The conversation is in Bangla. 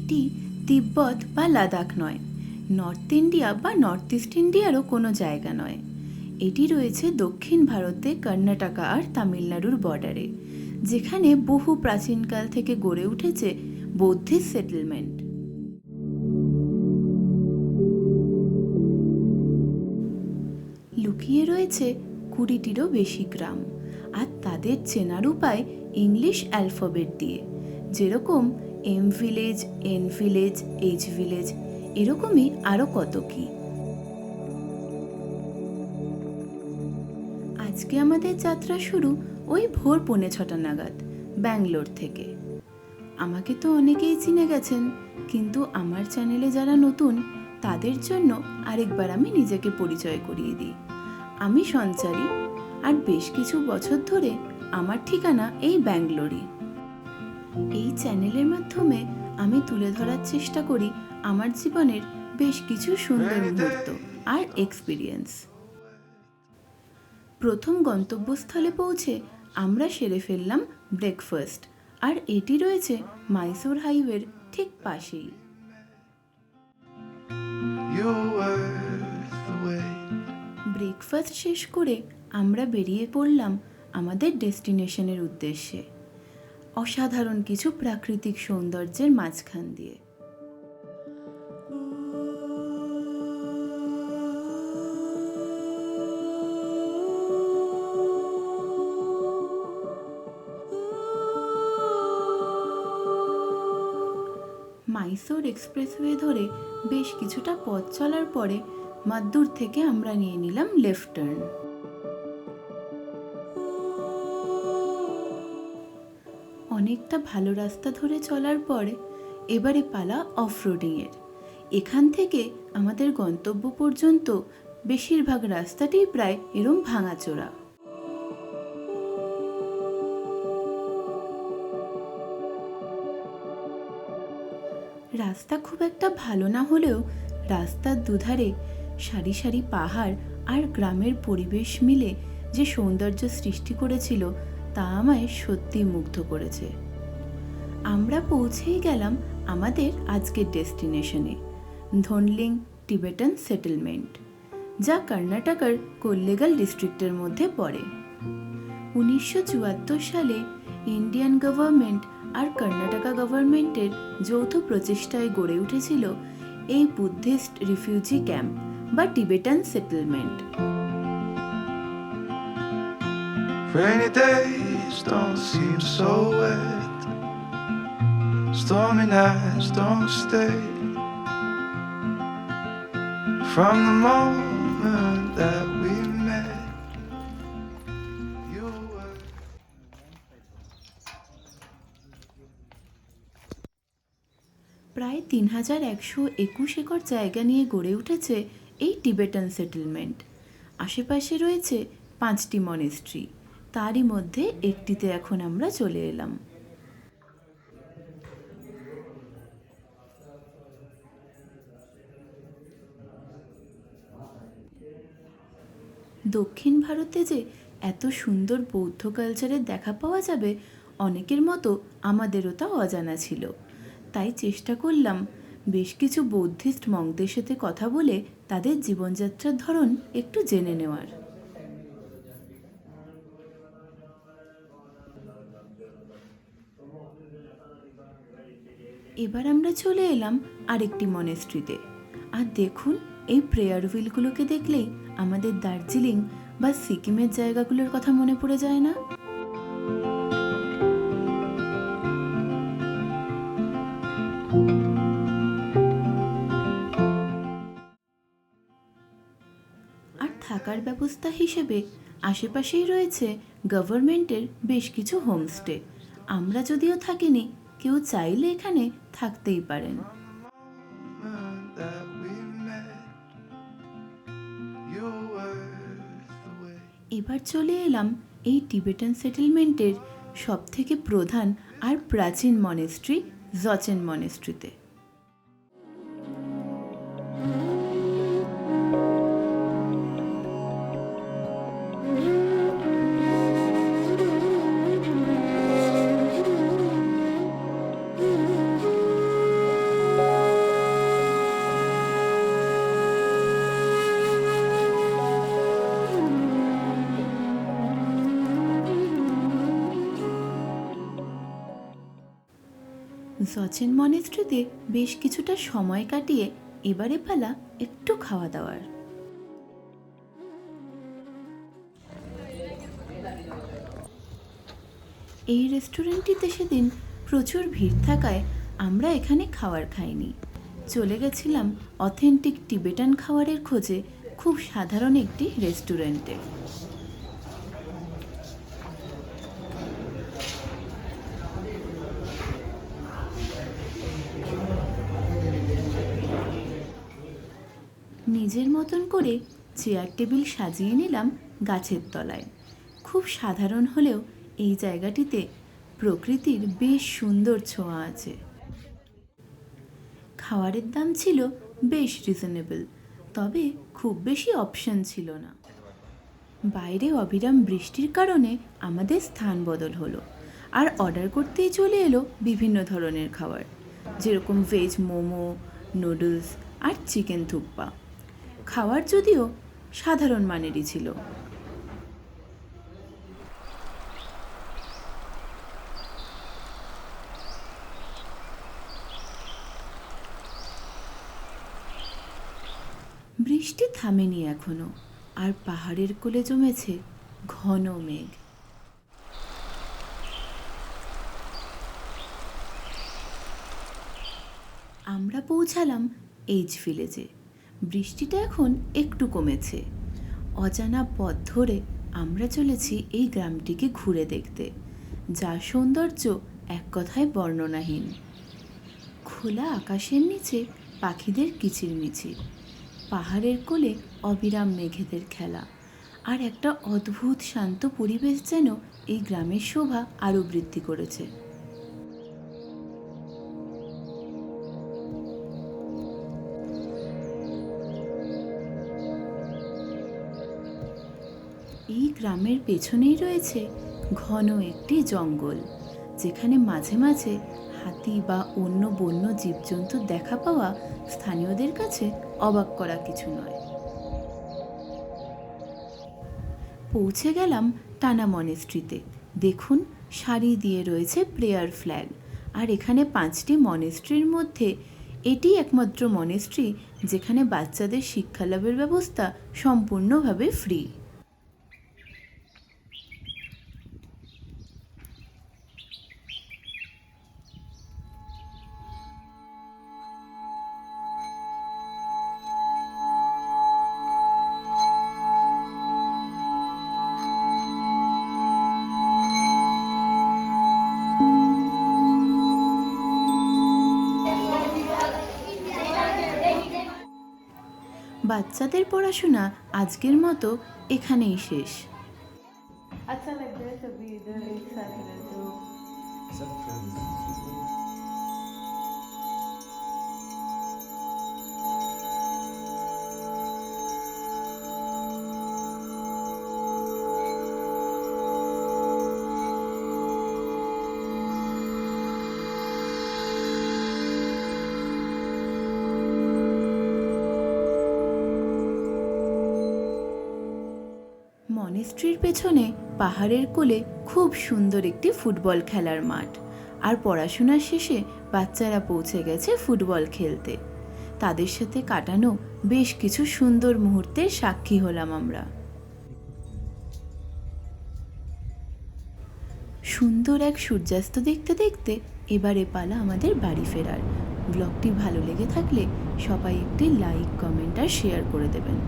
এটি তিব্বত বা লাদাখ নয়, নর্থ ইন্ডিয়া বা নর্থ ইস্ট ইন্ডিয়ারও কোনো জায়গা নয়। এটি রয়েছে দক্ষিণ ভারতে কর্ণাটকা আর তামিলনাড়ুর বর্ডারে, যেখানে বহু প্রাচীনকাল থেকে গড়ে উঠেছে বৌদ্ধিস্ট সেটেলমেন্ট। লুকিয়ে রয়েছে 20টিরও বেশি গ্রাম, আর তাদের চেনার উপায় ইংলিশ অ্যালফাবেট দিয়ে, যেরকম M village, N village, H village, এরকমই আরও কত কি। আজকে আমাদের যাত্রা শুরু ওই ভোর 6:45 নাগাদ ব্যাঙ্গালোর থেকে। আমাকে তো অনেকেই চিনে গেছেন, কিন্তু আমার চ্যানেলে যারা নতুন তাদের জন্য আরেকবার আমি নিজেকে পরিচয় করিয়ে দিই। আমি সঞ্চারী, আর বেশ কিছু বছর ধরে আমার ঠিকানা এই ব্যাঙ্গালোরই। এই চ্যানেলের মাধ্যমে আমি তুলে ধরার চেষ্টা করি আমার জীবনের বেশ কিছু সুন্দর মুহূর্ত আর এক্সপিরিয়েন্স। প্রথম গন্তব্যস্থলে পৌঁছে আমরা সেরে ফেললাম ব্রেকফাস্ট, আর এটি রয়েছে মাইসোর হাইওয়ের ঠিক পাশেই। ব্রেকফাস্ট শেষ করে আমরা বেরিয়ে পড়লাম আমাদের ডেস্টিনেশনের উদ্দেশ্যে, অসাধারণ কিছু প্রাকৃতিক সৌন্দর্যের মাঝখান দিয়ে। মাইসোর এক্সপ্রেসওয়ে ধরে বেশ কিছুটা পথ চলার পরে মাদ্দুর থেকে আমরা নিয়ে নিলাম লেফট টার্ন। অনেকটা ভালো রাস্তা ধরে চলার পরে এবারে পালা অফরোডিংয়ের। এখান থেকে আমাদের গন্তব্য পর্যন্ত বেশিরভাগ রাস্তাটি প্রায় এরম ভাঙাচোরা। রাস্তা খুব একটা ভালো না হলেও রাস্তার দুধারে সারি সারি পাহাড় আর গ্রামের পরিবেশ মিলে যে সৌন্দর্য সৃষ্টি করেছিল তা আমায় সত্যি মুগ্ধ করেছে। আমরা পৌঁছেই গেলাম আমাদের আজকের ডেস্টিনেশনে, ধনলিং টিবেটান সেটেলমেন্ট, যা কর্ণাটকার কোল্লেগাল ডিস্ট্রিক্টের মধ্যে পড়ে। 1974 সালে ইন্ডিয়ান গভর্নমেন্ট আর কর্ণাটকা গভর্নমেন্টের যৌথ প্রচেষ্টায় গড়ে উঠেছিল এই বুদ্ধিস্ট রিফিউজি ক্যাম্প বা Tibetan settlement. Rainy days don't seem so wet, stormy nights don't stay. From the moment that we met, you were. প্রায় 3121 একর জায়গা নিয়ে গড়ে উঠেছে এই টিবেটান সেটেলমেন্ট। আশেপাশে রয়েছে 5টি মনেস্ট্রি, তারই মধ্যে একটিতে এখন আমরা চলে এলাম। দক্ষিণ ভারতে যে এত সুন্দর বৌদ্ধ কালচারের দেখা পাওয়া যাবে অনেকের মতো আমাদেরও তা অজানা ছিল। তাই চেষ্টা করলাম বেশ কিছু বৌদ্ধিস্ট মঙ্কদের সাথে কথা বলে তাদের জীবনযাত্রার ধরন একটু জেনে নেওয়ার। এবার আমরা চলে এলাম আরেকটি মনেস্ট্রিতে, আর দেখুন এই প্রেয়ার হুইলগুলোকে দেখলেই আমাদের দার্জিলিং বা সিকিমের জায়গাগুলোর কথা মনে পড়ে যায় না? আর থাকার ব্যবস্থা হিসেবে আশেপাশেই রয়েছে গভর্নমেন্টের বেশ কিছু হোমস্টে। আমরা যদিও থাকিনি, কেউ চাইলে এখানে থাকতেই পারেন। এবার চলে এলাম এই টিবেটান সেটেলমেন্টের সবথেকে প্রধান আর প্রাচীন মনেস্ট্রি জচেন মনেস্ট্রিতে। সচেন মনেস্ট্রিতে বেশ কিছুটা সময় কাটিয়ে এবারে পালা একটু খাওয়া দাওয়ার। এই রেস্টুরেন্টটিতে সেদিন প্রচুর ভিড় থাকায় আমরা এখানে খাবার খাইনি, চলে গেছিলাম অথেন্টিক টিবেটান খাবারের খোঁজে খুব সাধারণ একটি রেস্টুরেন্টে। নিজের মতন করে চেয়ার টেবিল সাজিয়ে নিলাম গাছের তলায়। খুব সাধারণ হলেও এই জায়গাটিতে প্রকৃতির বেশ সুন্দর ছোঁয়া আছে। খাবারের দাম ছিল বেশ রিজনেবল, তবে খুব বেশি অপশন ছিল না। বাইরে অবিরাম বৃষ্টির কারণে আমাদের স্থান বদল হলো, আর অর্ডার করতেই চলে এলো বিভিন্ন ধরনের খাবার, যেরকম ভেজ মোমো, নুডলস আর চিকেন থুপ্পা। খাবার যদিও সাধারণ মানেরই ছিল। বৃষ্টি থামেনি এখনো, আর পাহাড়ের কোলে জমেছে ঘন মেঘ। আমরা পৌঁছালাম এইচ ভিলেজে। বৃষ্টিটা এখন একটু কমেছে। অজানা পথ ধরে আমরা চলেছি এই গ্রামটিকে ঘুরে দেখতে, যার সৌন্দর্য এক কথায় বর্ণনাহীন। খোলা আকাশের নিচে পাখিদের কিচিরমিচির, পাহাড়ের কোলে অবিরাম মেঘেদের খেলা, আর একটা অদ্ভুত শান্ত পরিবেশ যেন এই গ্রামের শোভা আরও বৃদ্ধি করেছে। এই গ্রামের পেছনেই রয়েছে ঘন একটি জঙ্গল, যেখানে মাঝে মাঝে হাতি বা অন্য বন্য জীবজন্তু দেখা পাওয়া স্থানীয়দের কাছে অবাক করা কিছু নয়। পৌঁছে গেলাম টানা মনেস্ট্রিতে। দেখুন, সারি দিয়ে রয়েছে প্রেয়ার ফ্ল্যাগ, আর এখানে 5টি মনেস্ট্রির মধ্যে এটি একমাত্র মনেস্ট্রি যেখানে বাচ্চাদের শিক্ষালাভের ব্যবস্থা সম্পূর্ণভাবে ফ্রি। বাচ্চাদের পড়াশোনা আজকের মতো এখানেই শেষ। अच्छा लग रहा है सभी इधर एक साथ रहते हो। सब friends. মনেস্ট্রির পেছনে পাহাড়ের কোলে খুব সুন্দর একটি ফুটবল খেলার মাঠ, আর পড়াশোনার শেষে বাচ্চারা পৌঁছে গেছে ফুটবল খেলতে। তাদের সাথে কাটানো বেশ কিছু সুন্দর মুহূর্তের সাক্ষী হলাম আমরা। সুন্দর এক সূর্যাস্ত দেখতে দেখতে এবারে পালা আমাদের বাড়ি ফেরার। ব্লগটি ভালো লেগে থাকলে সবাই একটি লাইক, কমেন্ট আর শেয়ার করে দেবেন।